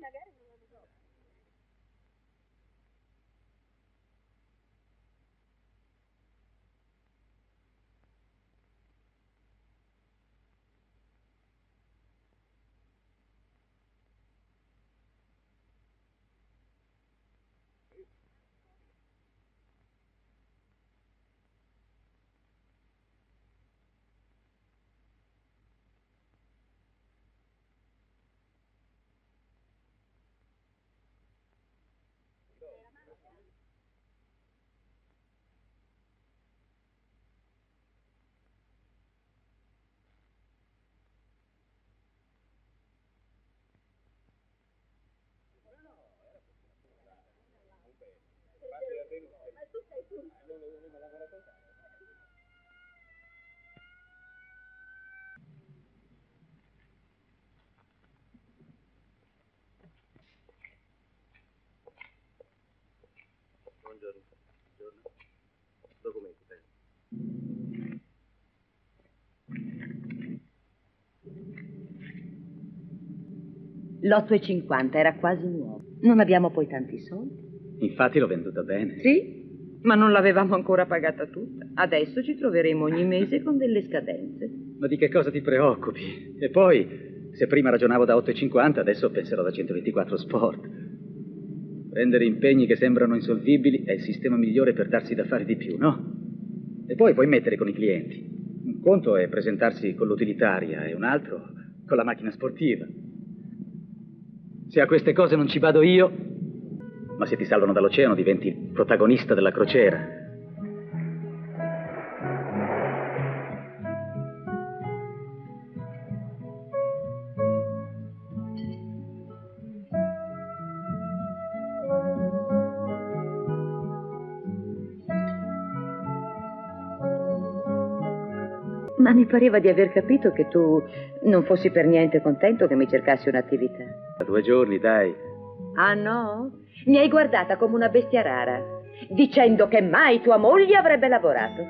Magari non lo so. Ma tu sei tu. Buongiorno. Buongiorno. Documenti, prego. L'8,50 era quasi nuovo. Non abbiamo poi tanti soldi. Infatti l'ho venduta bene. Sì, ma non l'avevamo ancora pagata tutta. Adesso ci troveremo ogni mese con delle scadenze. Ma di che cosa ti preoccupi? E poi, se prima ragionavo da 8,50, adesso penserò da 124 sport. Prendere impegni che sembrano insolvibili è il sistema migliore per darsi da fare di più, no? E poi puoi mettere con i clienti. Un conto è presentarsi con l'utilitaria e un altro con la macchina sportiva. Se a queste cose non ci vado io, ma se ti salvano dall'oceano diventi il protagonista della crociera. Ma mi pareva di aver capito che tu non fossi per niente contento che mi cercassi un'attività. Da 2 giorni, dai. Ah, no? Mi hai guardata come una bestia rara, dicendo che mai tua moglie avrebbe lavorato.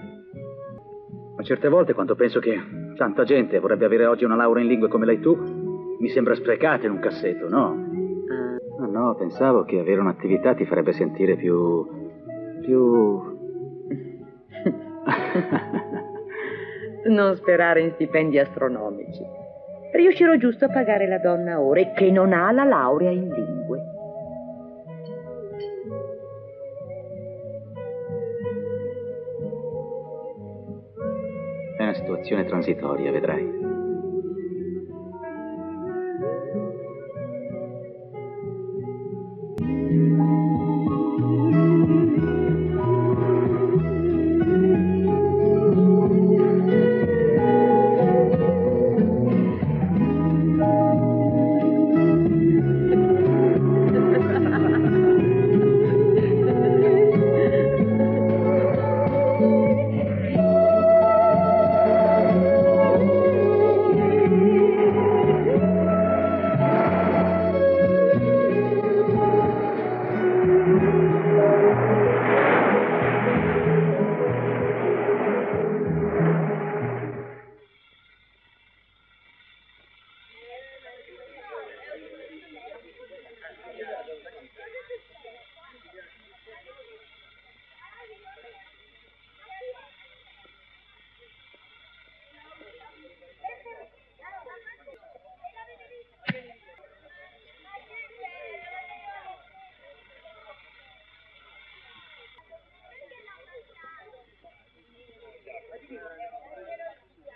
Ma certe volte, quando penso che tanta gente vorrebbe avere oggi una laurea in lingue come l'hai tu, mi sembra sprecata in un cassetto, no? Ah, no, pensavo che avere un'attività ti farebbe sentire più... Non sperare in stipendi astronomici. Riuscirò giusto a pagare la donna ora che non ha la laurea in lingue. È una situazione transitoria, vedrai.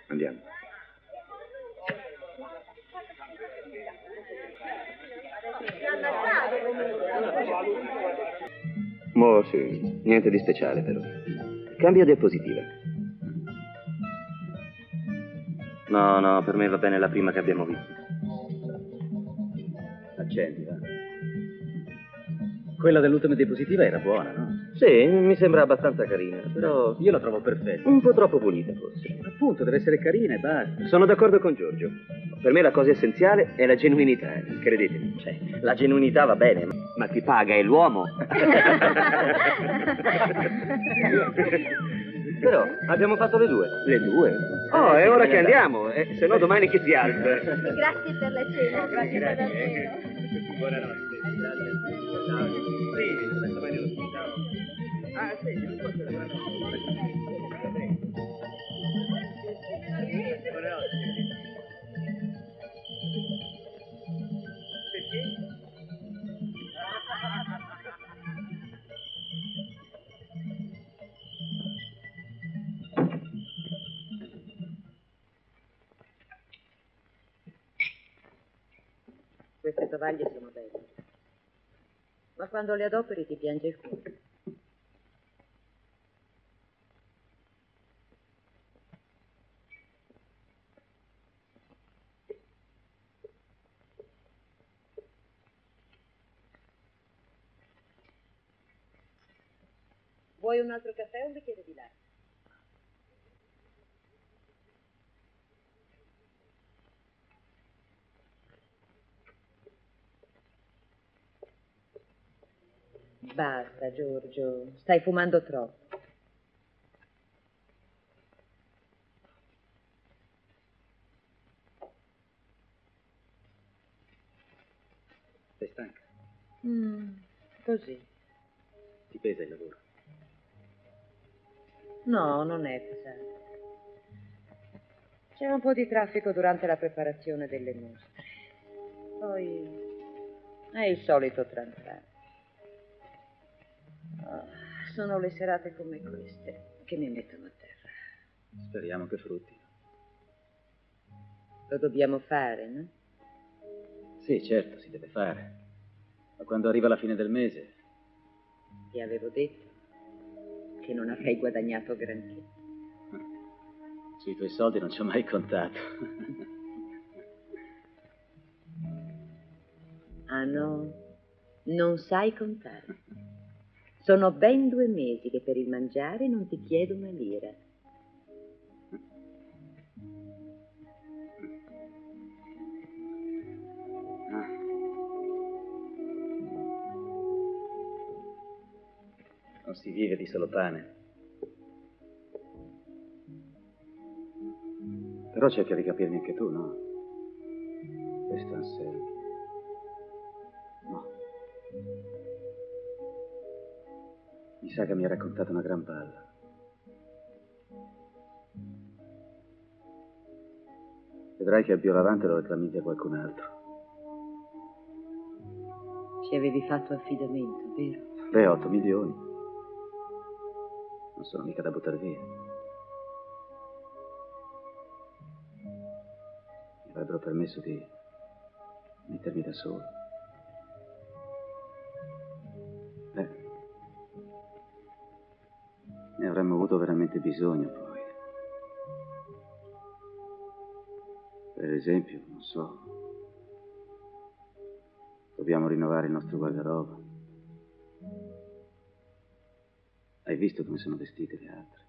Andiamo. Oh sì, niente di speciale però. Cambia diapositiva. No, per me va bene la prima che abbiamo visto. Accendi, va. Quella dell'ultima diapositiva era buona, no? Sì, mi sembra abbastanza carina, però Io la trovo perfetta. un po' troppo pulita, forse. Appunto, deve essere carina e basta. Sono d'accordo con Giorgio. Per me la cosa essenziale è la genuinità, credetemi. Cioè, la genuinità va bene, ma chi paga è l'uomo. Però abbiamo fatto le 2. Le 2? Oh, è ora che andiamo, se no domani chi si alza? Grazie per la cena, grazie per davvero. Buonanotte. Ciao. Sì, domani ciao. Ah, sì, non posso buonanotte. Buonanotte. Perché? Queste tovaglie sono belle, ma quando le adoperi ti piange il cuore. Vuoi un altro caffè o un bicchiere di latte? Basta, Giorgio, stai fumando troppo. Sei stanca? Così. Ti pesa il lavoro? No, non è pesante. C'è un po' di traffico durante la preparazione delle mostre. Poi è il solito tran-tran. Sono le serate come queste che mi mettono a terra. Speriamo che fruttino. Lo dobbiamo fare, no? Sì, certo, si deve fare. Ma quando arriva la fine del mese... Ti avevo detto che non avrei guadagnato granché. Sui tuoi soldi non ci ho mai contato. Ah no, non sai contare. Sono ben 2 mesi che per il mangiare non ti chiedo una lira. Non si vive di solo pane. Però cerca di capirmi anche tu, no? Questo è un serio. No. Mi sa che mi ha raccontato una gran balla. Vedrai che il Biolavante lo reclami a qualcun altro. Ci avevi fatto affidamento, vero? Beh, 8 milioni. Non sono mica da buttare via. Mi avrebbero permesso di mettermi da solo. Beh, ne avremmo avuto veramente bisogno poi. Per esempio, non so, dobbiamo rinnovare il nostro guardaroba. Hai visto come sono vestite le altre?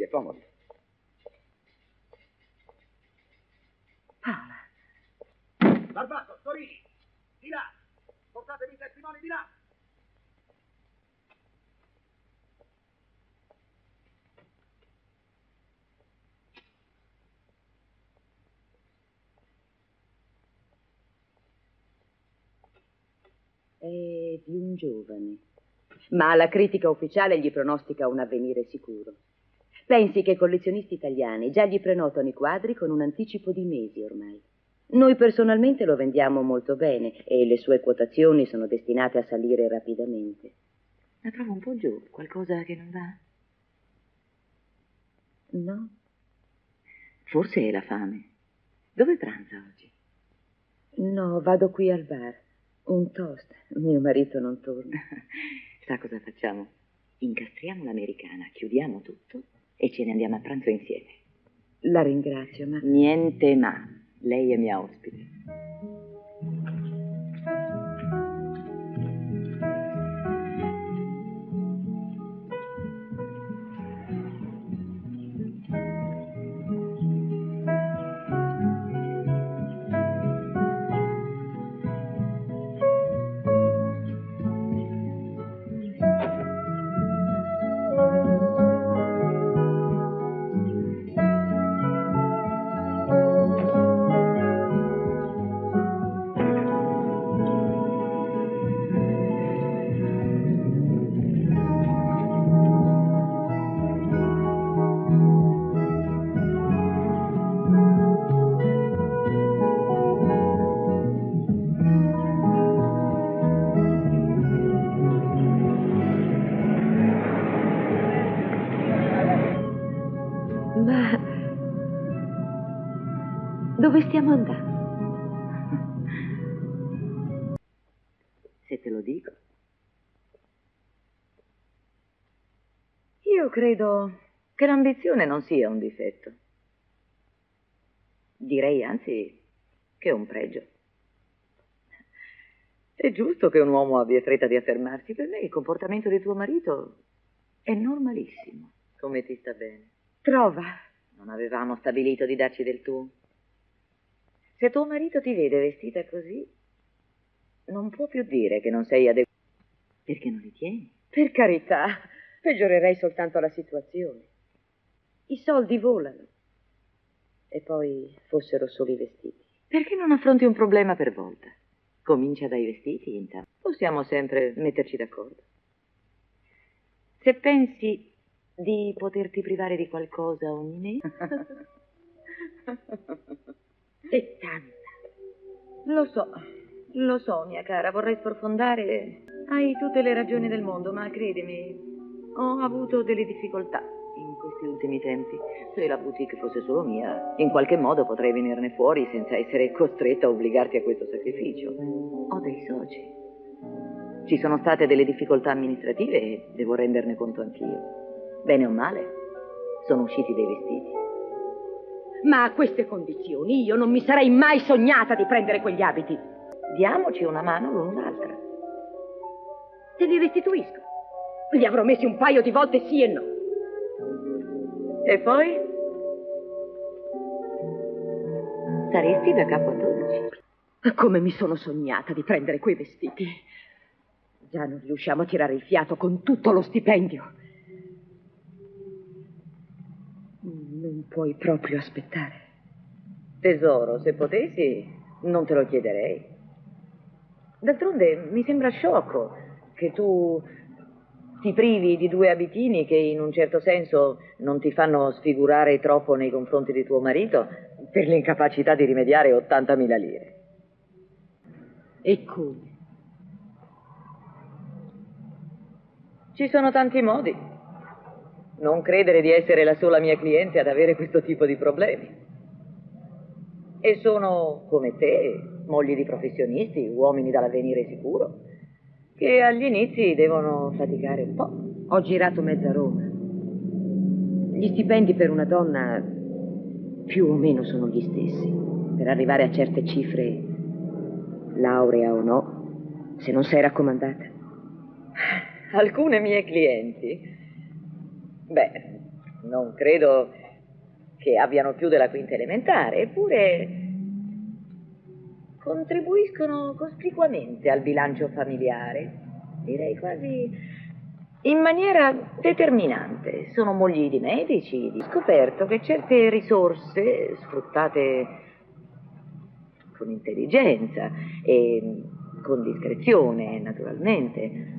è comodo. Paola. Barbato, Torini, di là! Portatemi i testimoni di là! È di un giovane, ma la critica ufficiale gli pronostica un avvenire sicuro. Pensi che i collezionisti italiani già gli prenotano i quadri con un anticipo di mesi ormai. Noi personalmente lo vendiamo molto bene e le sue quotazioni sono destinate a salire rapidamente. La trovo un po' giù, qualcosa che non va? No? Forse è la fame. Dove pranza oggi? No, vado qui al bar. Un toast. Mio marito non torna. Sa cosa facciamo? Incastriamo l'americana, chiudiamo tutto e ce ne andiamo a pranzo insieme. La ringrazio, ma... Niente ma. Lei è mia ospite. Dove stiamo andando? Se te lo dico. Io credo che l'ambizione non sia un difetto. Direi anzi che è un pregio. È giusto che un uomo abbia fretta di affermarsi. Per me il comportamento di tuo marito è normalissimo. Come ti sta bene? Trova. Non avevamo stabilito di darci del tu. Se tuo marito ti vede vestita così, non può più dire che non sei adeguata. Perché non li tieni? Per carità, peggiorerei soltanto la situazione. I soldi volano. E poi fossero solo i vestiti. Perché non affronti un problema per volta? Comincia dai vestiti, intanto. Possiamo sempre metterci d'accordo. Se pensi di poterti privare di qualcosa ogni mese... E tanta. Lo so, mia cara, vorrei sprofondare. Hai tutte le ragioni del mondo, ma credimi, ho avuto delle difficoltà in questi ultimi tempi. Se la boutique fosse solo mia, in qualche modo potrei venirne fuori senza essere costretta a obbligarti a questo sacrificio. Ho dei soci. Ci sono state delle difficoltà amministrative e devo renderne conto anch'io. Bene o male, sono usciti dei vestiti. Ma a queste condizioni io non mi sarei mai sognata di prendere quegli abiti. Diamoci una mano l'un l'altra. Te li restituisco. Li avrò messi un paio di volte sì e no. E poi? Saresti da capo a 12. Come mi sono sognata di prendere quei vestiti. Già non riusciamo a tirare il fiato con tutto lo stipendio. Non puoi proprio aspettare. Tesoro, se potessi, non te lo chiederei. D'altronde mi sembra sciocco che tu ti privi di 2 abitini che in un certo senso non ti fanno sfigurare troppo nei confronti di tuo marito per l'incapacità di rimediare 80.000 lire. E come? Ci sono tanti modi. Non credere di essere la sola mia cliente ad avere questo tipo di problemi. E sono, come te, mogli di professionisti, uomini dall'avvenire sicuro, che agli inizi devono faticare un po'. Ho girato mezza Roma. Gli stipendi per una donna più o meno sono gli stessi. Per arrivare a certe cifre, laurea o no, se non sei raccomandata. Alcune mie clienti, beh, Non credo che abbiano più della quinta elementare, eppure contribuiscono cospicuamente al bilancio familiare, direi quasi in maniera determinante. Sono mogli di medici. Ho scoperto che certe risorse, sfruttate con intelligenza e con discrezione, naturalmente,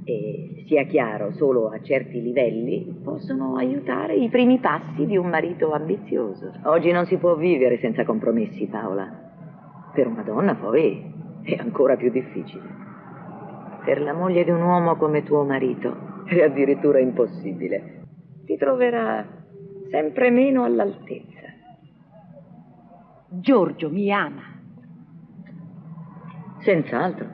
e sia chiaro, solo a certi livelli, possono aiutare i primi passi di un marito ambizioso. Oggi non si può vivere senza compromessi, Paola. Per una donna poi è ancora più difficile. Per la moglie di un uomo come tuo marito è addirittura impossibile. Ti troverà sempre meno all'altezza. Giorgio mi ama. Senz'altro.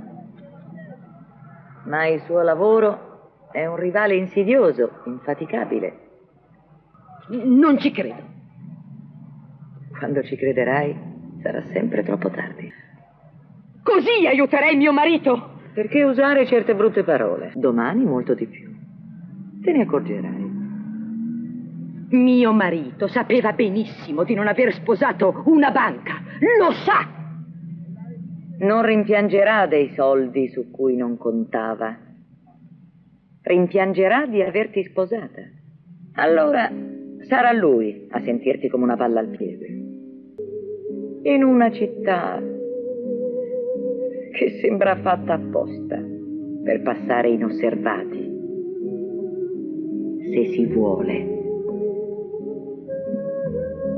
Ma il suo lavoro è un rivale insidioso, infaticabile. Non ci credo. Quando ci crederai, sarà sempre troppo tardi. Così aiuterei mio marito. Perché usare certe brutte parole? Domani molto di più. Te ne accorgerai. Mio marito sapeva benissimo di non aver sposato una banca. Lo sa! Non rimpiangerà dei soldi su cui non contava. Rimpiangerà di averti sposata. Allora sarà lui a sentirti come una palla al piede. In una città che sembra fatta apposta per passare inosservati. Se si vuole.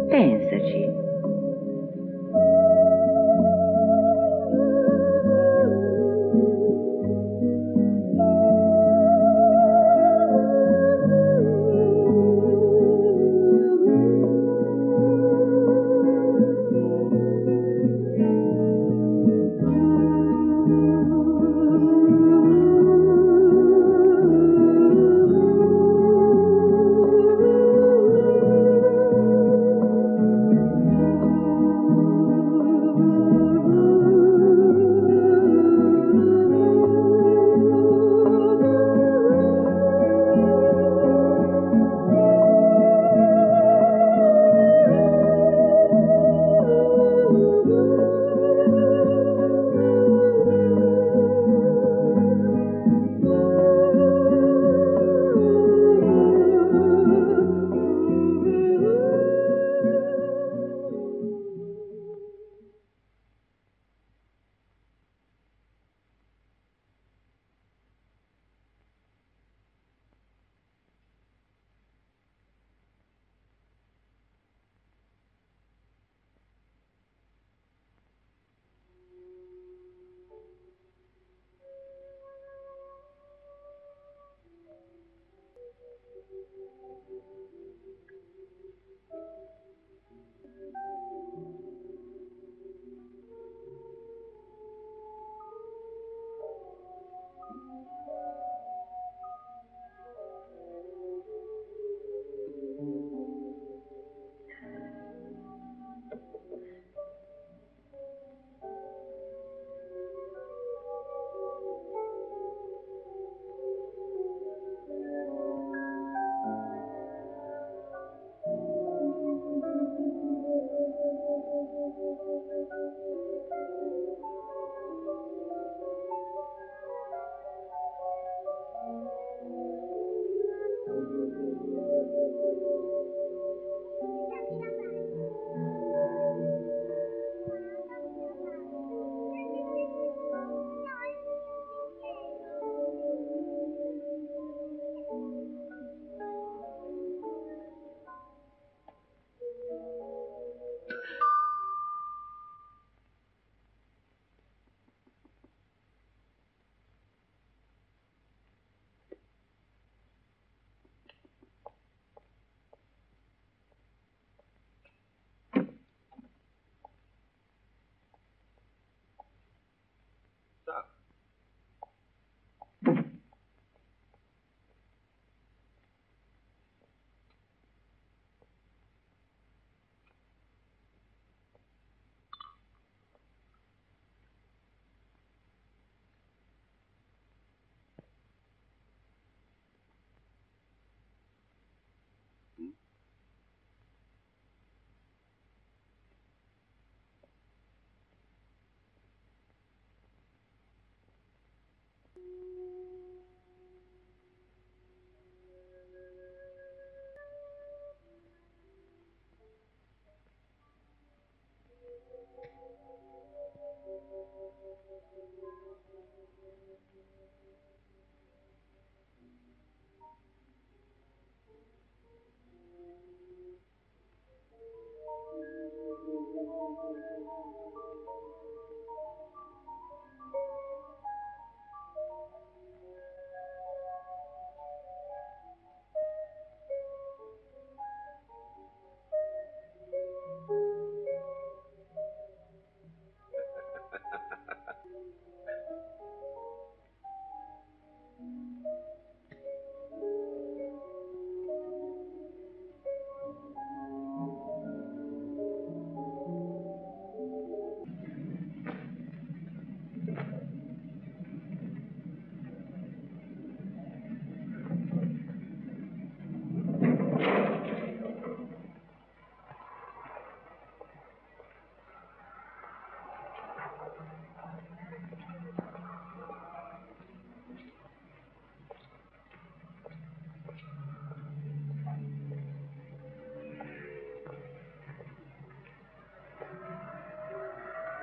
Pensaci.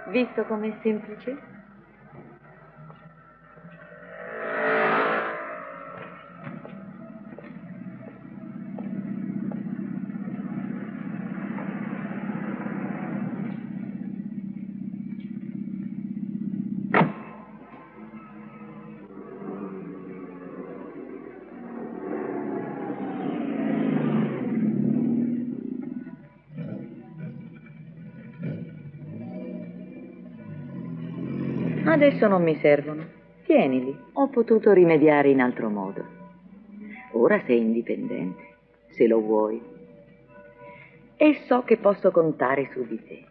Visto com'è semplice? Adesso non mi servono. Tienili. Ho potuto rimediare in altro modo. Ora sei indipendente, se lo vuoi. E so che posso contare su di te.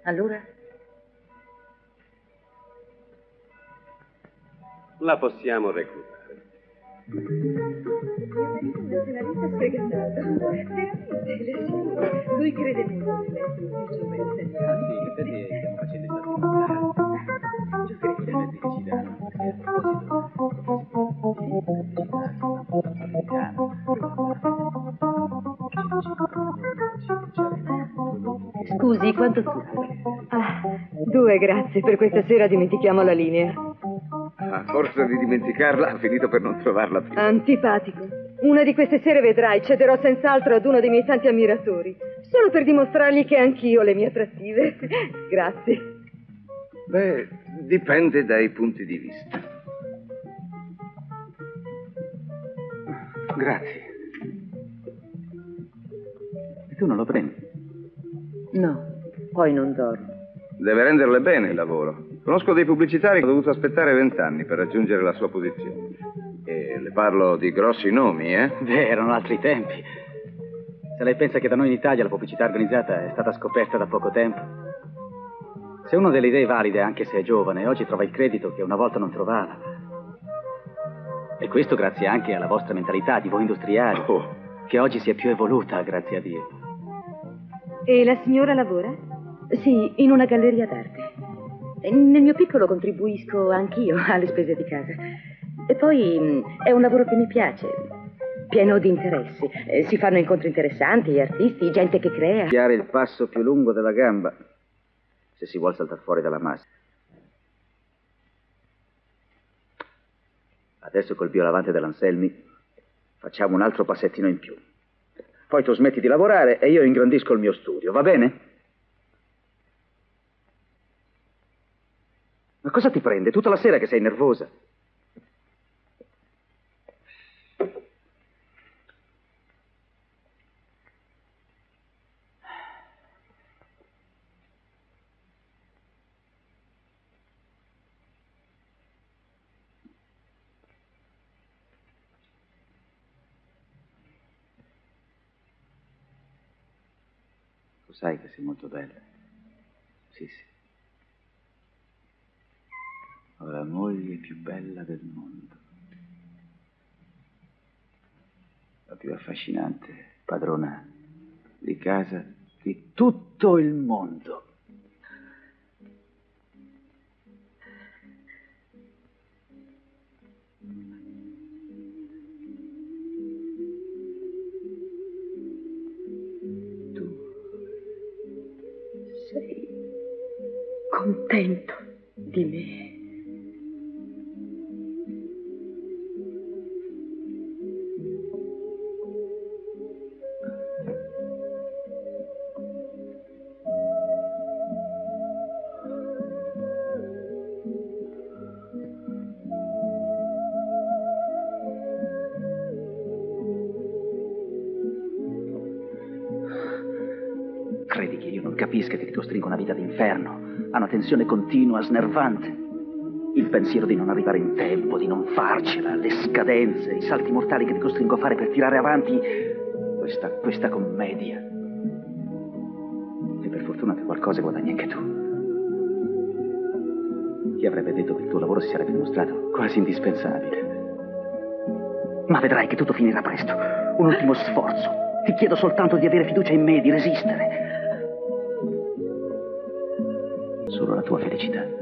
Allora? La possiamo recuperare. Non se l'ha vista sfegatato. Veramente, lui crede molto nell'essere più giovane. Ah sì, in effetti stiamo facendo i salti mentali. Già che ci danno, perché a proposito Scusi, quanto zucchero? Ah, 2, grazie. Per questa sera dimentichiamo la linea. A forza di dimenticarla, ha finito per non trovarla più. Antipatico. Una di queste sere vedrai, cederò senz'altro ad uno dei miei tanti ammiratori. Solo per dimostrargli che anch'io ho le mie attrattive. Grazie. Beh, dipende dai punti di vista. Grazie. E tu non lo prendi? No, poi non dormo. Deve renderle bene il lavoro. Conosco dei pubblicitari che hanno dovuto aspettare 20 anni per raggiungere la sua posizione. E le parlo di grossi nomi, eh? Beh, erano altri tempi. Se lei pensa che da noi in Italia la pubblicità organizzata è stata scoperta da poco tempo. Se uno ha delle idee valide, anche se è giovane, oggi trova il credito che una volta non trovava. E questo grazie anche alla vostra mentalità di voi industriali, che oggi si è più evoluta, grazie a Dio. E la signora lavora? Sì, in una galleria d'arte. Nel mio piccolo contribuisco anch'io alle spese di casa. E poi è un lavoro che mi piace, pieno di interessi. Si fanno incontri interessanti, artisti, gente che crea. Chiare il passo più lungo della gamba, se si vuol saltare fuori dalla massa. Adesso col biolavante dell'Anselmi facciamo un altro passettino in più. Poi tu smetti di lavorare e io ingrandisco il mio studio, va bene? Ma cosa ti prende? Tutta la sera che sei nervosa. Lo sai che sei molto bella. Sì, sì. Ho la moglie più bella del mondo. La più affascinante padrona di casa di tutto il mondo. Tu sei contento di me. credi che io non capisca che ti costringo a una vita d'inferno, a una tensione continua, snervante? Il pensiero di non arrivare in tempo, di non farcela, le scadenze, i salti mortali che ti costringo a fare per tirare avanti questa commedia. E per fortuna che qualcosa guadagni anche tu. Chi avrebbe detto che il tuo lavoro si sarebbe dimostrato quasi indispensabile? Ma vedrai che tutto finirà presto. Un ultimo sforzo. Ti chiedo soltanto di avere fiducia in me, di resistere. Solo la tua felicità.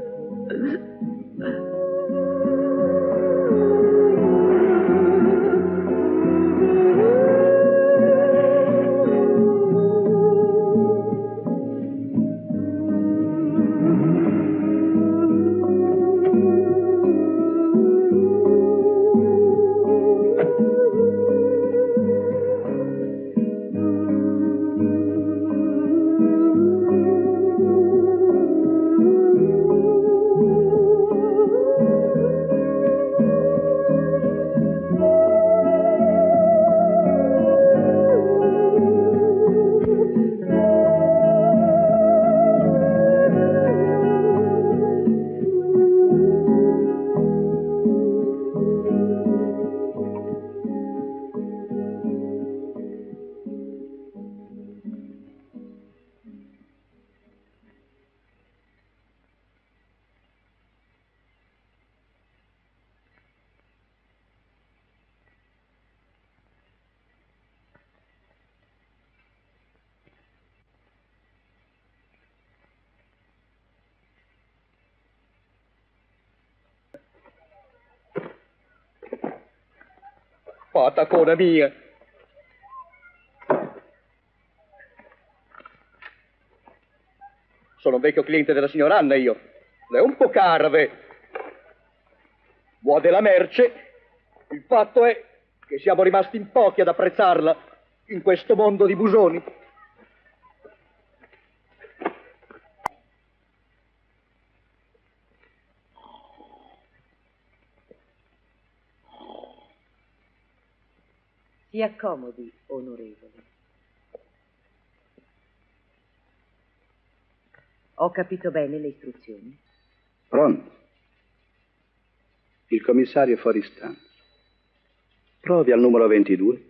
Patacona mia! Sono un vecchio cliente della signora Anna io. Lei è un po' carve. Vuole la merce. Il fatto è che siamo rimasti in pochi ad apprezzarla in questo mondo di busoni. Si accomodi, onorevole. Ho capito bene le istruzioni? Pronto? Il commissario è fuori stanza. Provi al numero 22.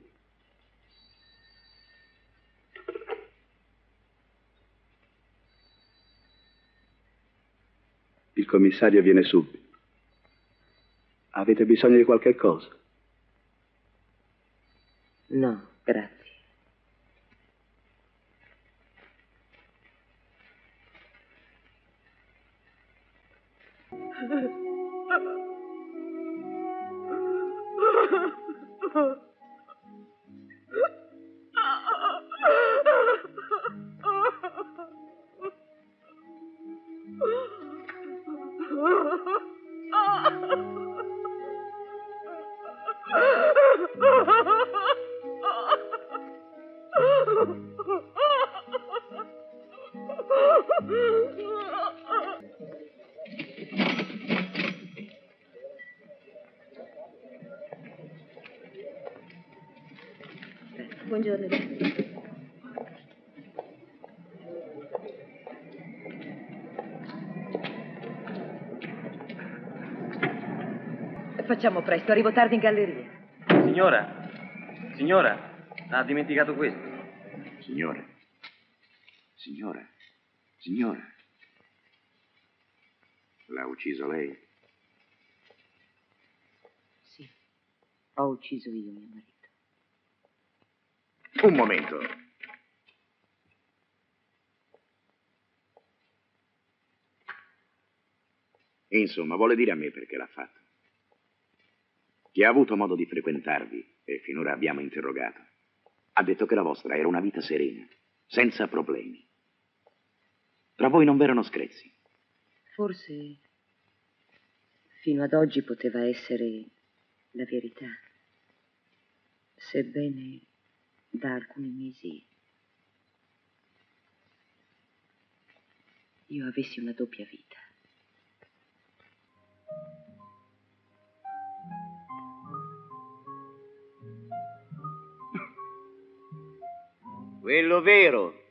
Il commissario viene subito. Avete bisogno di qualche cosa? No, grazie. Buongiorno. Facciamo presto, arrivo tardi in galleria. Signora, ha dimenticato questo. Signore. L'ha ucciso lei? Sì, ho ucciso io mio marito. Un momento. Insomma, vuole dire a me perché l'ha fatto? Chi ha avuto modo di frequentarvi, e finora abbiamo interrogato, ha detto che la vostra era una vita serena, senza problemi. Tra voi non v'erano screzi. Forse fino ad oggi poteva essere la verità, sebbene da alcuni mesi io avessi una doppia vita. Quello vero.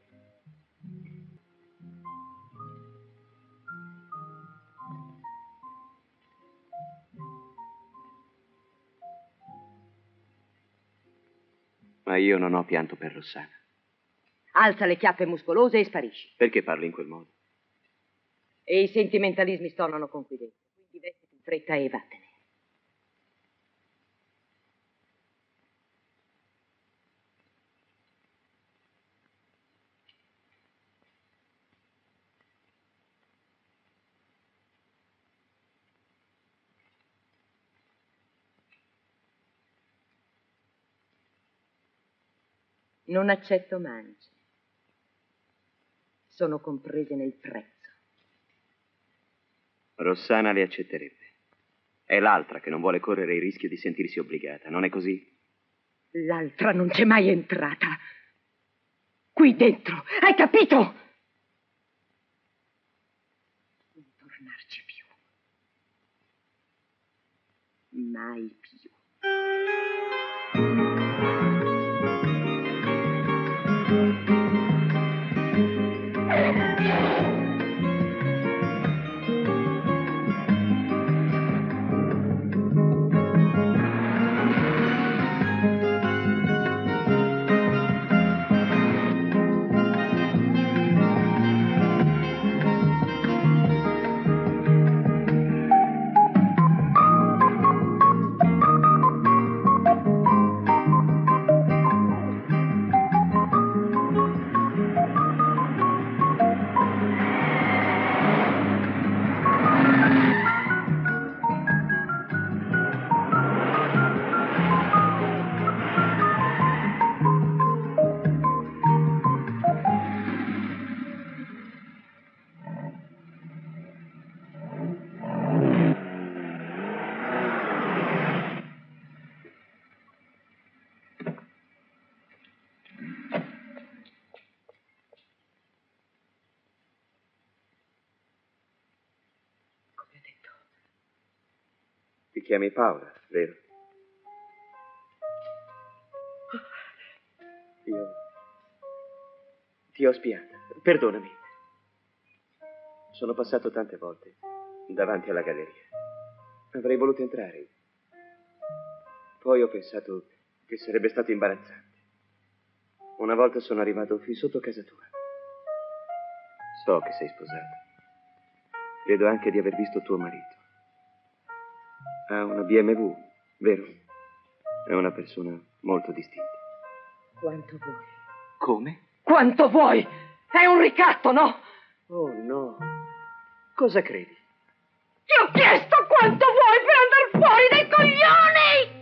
Ma io non ho pianto per Rossana. Alza le chiappe muscolose e sparisci. Perché parli in quel modo? E i sentimentalismi stonano confidenza. Quindi vestiti in fretta e vattene. Non accetto mance. Sono comprese nel prezzo. Rossana le accetterebbe. È l'altra che non vuole correre il rischio di sentirsi obbligata, non è così? L'altra non c'è mai entrata. Qui dentro, hai capito? Non tornarci più. Mai più. Ti chiami Paola, vero? Io ti ho spiata, perdonami. Sono passato tante volte davanti alla galleria. Avrei voluto entrare. Poi ho pensato che sarebbe stato imbarazzante. Una volta sono arrivato fin sotto casa tua. So che sei sposato. Credo anche di aver visto tuo marito. Ha una BMW, vero? È una persona molto distinta. Quanto vuoi. Come? Quanto vuoi! È un ricatto, no? Oh, no. Cosa credi? Ti ho chiesto quanto vuoi per andare fuori dai coglioni!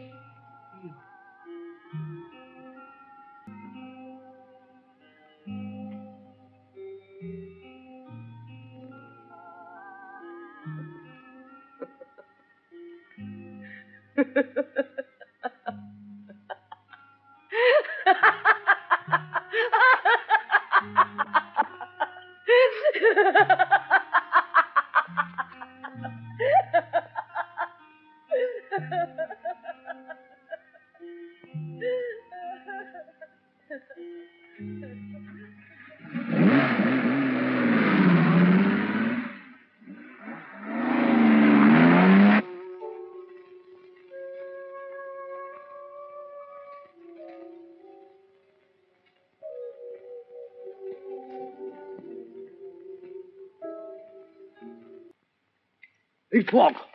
Il fuoco!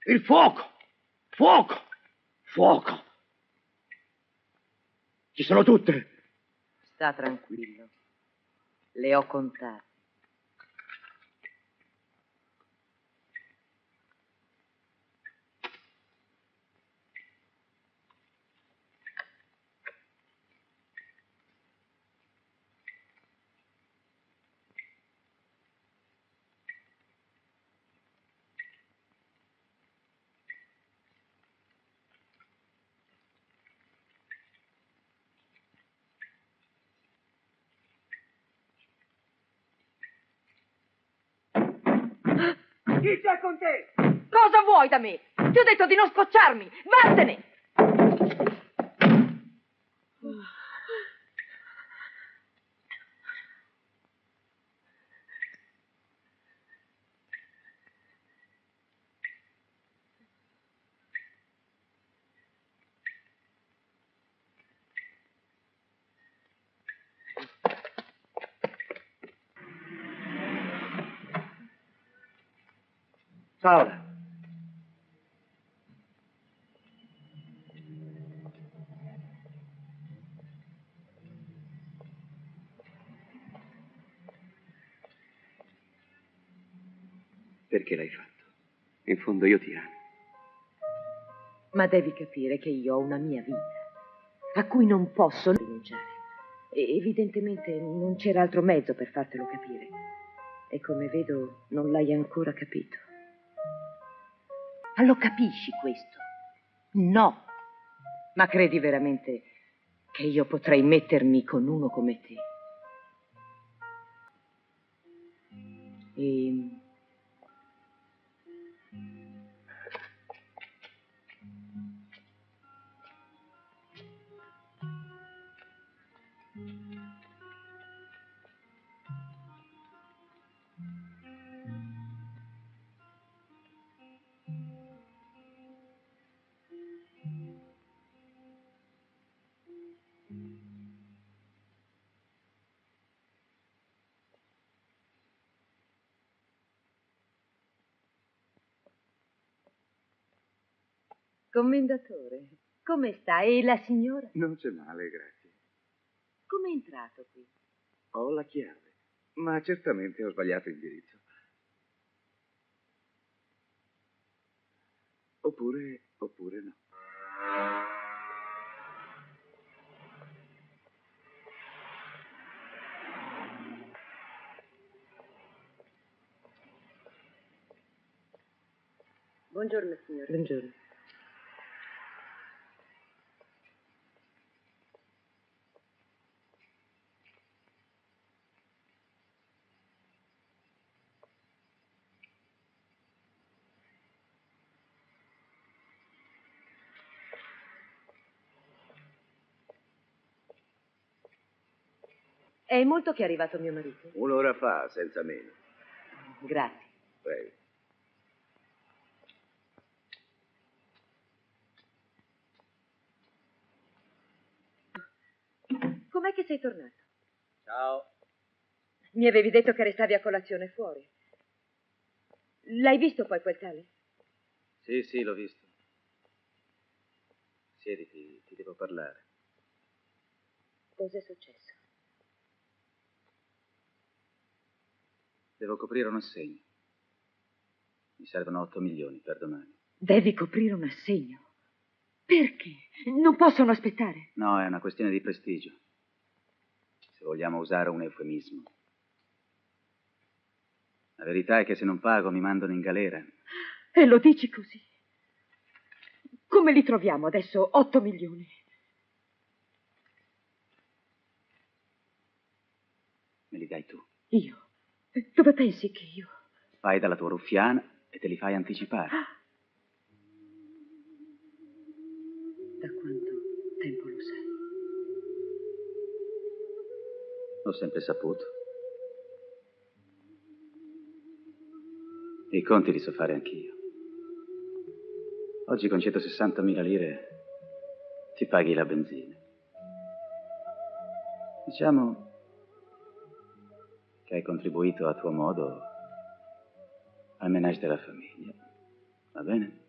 Il fuoco! Fuoco! Fuoco! Ci sono tutte! Sta tranquillo. Le ho contate. Chi c'è con te? Cosa vuoi da me? Ti ho detto di non scocciarmi! Vattene! Paola. Perché l'hai fatto? In fondo io ti amo. Ma devi capire che io ho una mia vita, a cui non posso rinunciare. E evidentemente non c'era altro mezzo per fartelo capire. E come vedo, non l'hai ancora capito. Ma lo capisci questo? No. Ma credi veramente che io potrei mettermi con uno come te? E... Commendatore, come sta? E la signora? Non c'è male, grazie. Come è entrato qui? Ho la chiave, ma certamente ho sbagliato indirizzo. Oppure no. Buongiorno, signora. Buongiorno. È molto che è arrivato mio marito? Un'ora fa, senza meno. Grazie. Prego. Com'è che sei tornato? Ciao. Mi avevi detto che restavi a colazione fuori. L'hai visto poi quel tale? Sì, l'ho visto. Siediti, ti devo parlare. Cos'è successo? Devo coprire un assegno. Mi servono 8 milioni per domani. Devi coprire un assegno. Perché? Non possono aspettare. No, è una questione di prestigio. Se vogliamo usare un eufemismo. La verità è che se non pago mi mandano in galera. E lo dici così? Come li troviamo adesso 8 milioni? Me li dai tu. Io? Dove pensi che io? Vai dalla tua ruffiana e te li fai anticipare. Da quanto tempo lo sai? L'ho sempre saputo. I conti li so fare anch'io. Oggi con 160.000 lire ti paghi la benzina. Diciamo che hai contribuito a tuo modo al ménage della famiglia. Va bene?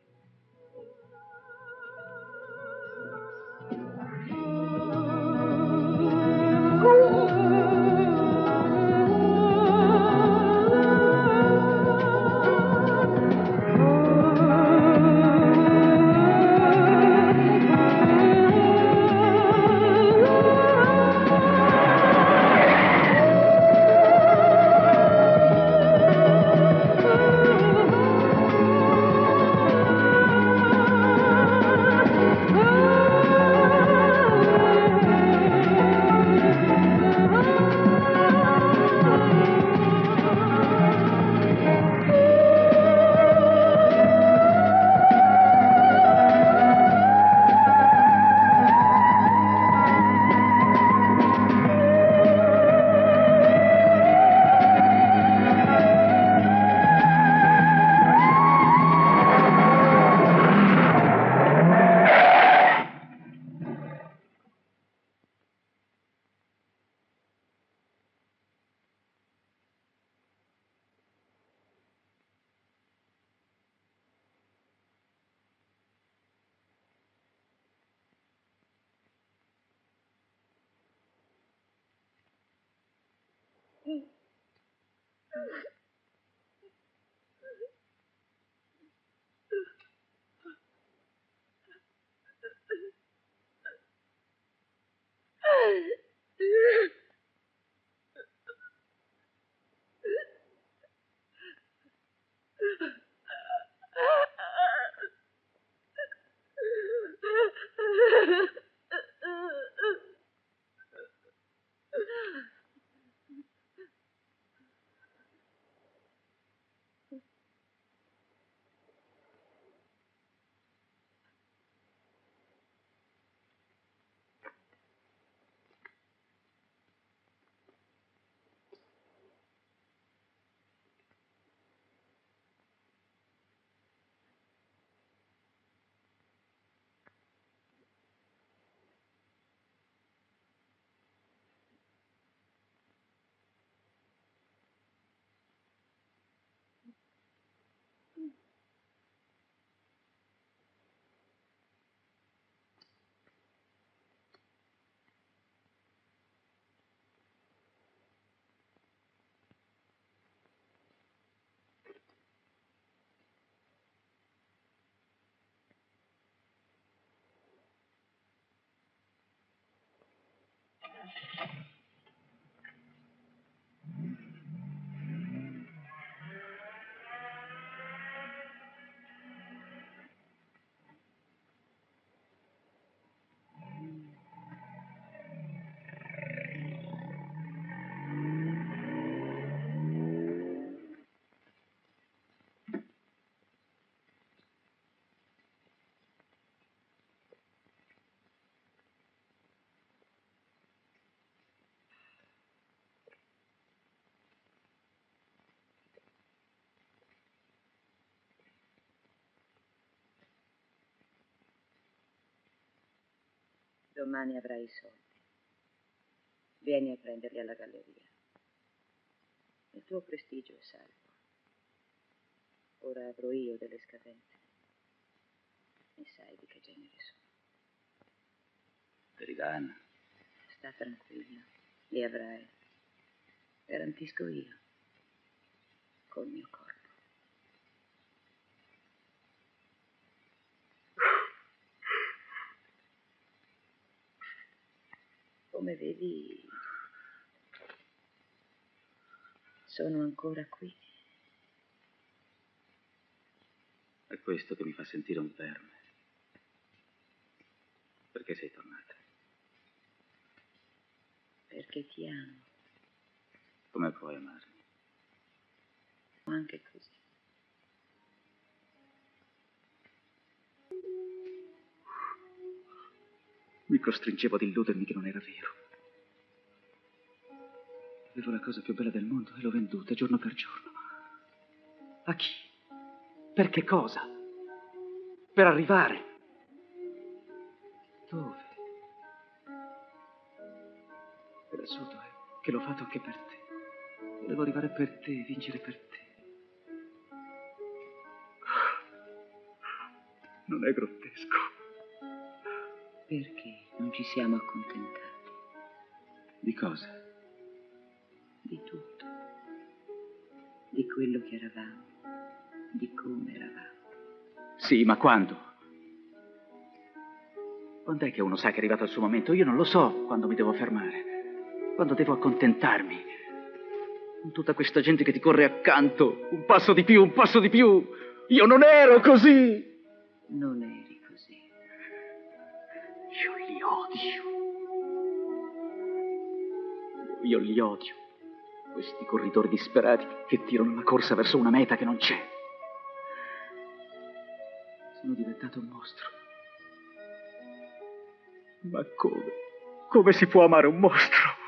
Domani avrai i soldi. Vieni a prenderli alla galleria. Il tuo prestigio è salvo. Ora avrò io delle scadenze. E sai di che genere sono. Te li danno. Sta tranquillo. Li avrai. Garantisco io. Col mio corpo. Come vedi, sono ancora qui. È questo che mi fa sentire un verme. Perché sei tornata? Perché ti amo. Come puoi amarmi? Anche così. Mi costringevo ad illudermi che non era vero. Avevo la cosa più bella del mondo e l'ho venduta giorno per giorno. A chi? Per che cosa? Per arrivare. Dove? E l'assurdo è che l'ho fatto anche per te. Volevo arrivare per te, vincere per te. Non è grottesco? Perché non ci siamo accontentati? Di cosa? Di tutto. Di quello che eravamo. Di come eravamo. Sì, ma quando? Quando è che uno sa che è arrivato il suo momento? Io non lo so quando mi devo fermare. Quando devo accontentarmi. Con tutta questa gente che ti corre accanto. Un passo di più, un passo di più. Io non ero così. Non eri così. Io li odio. Io li odio. Questi corridori disperati che tirano la corsa verso una meta che non c'è. Sono diventato un mostro. Ma come? Come si può amare un mostro?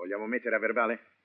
Vogliamo mettere a verbale?